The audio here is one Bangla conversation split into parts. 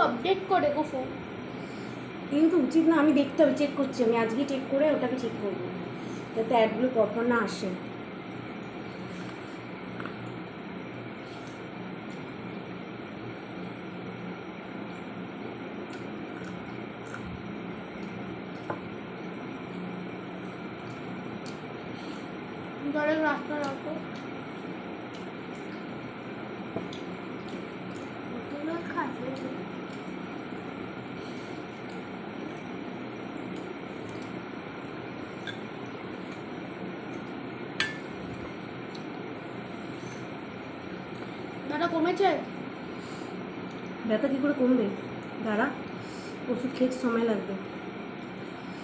আপডেট করে গো ফোন। কিন্তু উচিত না, আমি দেখতে হবে, চেক করছি, আমি আজকে চেক করে ওটাকে চেক করবো যাতে অ্যাডগুলো পরপর না আসে। জলের রাস্তা রাখো। দাদা কমেছে? ব্যথা কী করে কমবে? দাঁড়া, ওষুধ খেতে সময় লাগবে।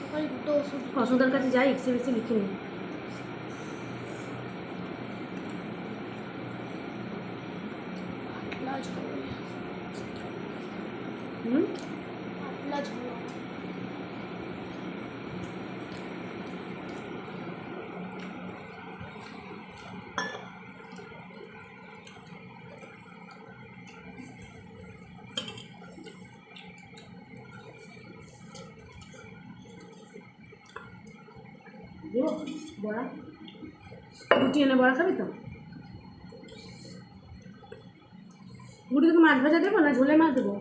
সকালে দুটো ওষুধ। অসুদার কাছে যাই, এক্সরে লিখে নিই। পাতলা ঝোল। পাতলা ঝোল। বড়া রুটি এনে বড়া খাবি তো? রুটি থেকে মাছ ভাজা দেবো না ঝোলে মাছ দেবো?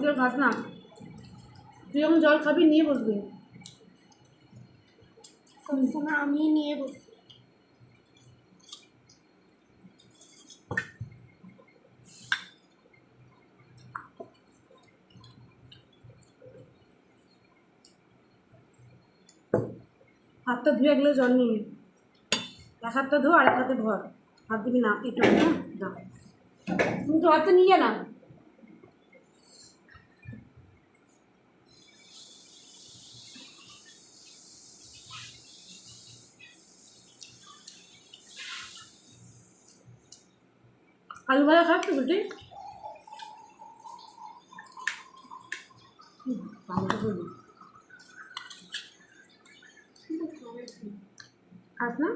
তুই খাস না, তুই যখন জল খাবি নিয়ে বসবি। সবসময় আমি নিয়ে বসি। হাতটা ধুয়ে গেলে জল নিয়ে নি, এক হাতটা ধো আরেক হাতে ভর, হাত দিবি না একটু না দাও, তুমি জল তো নিয়ে না। আলু ভাজা খাস তো বুঝলি? খাস না?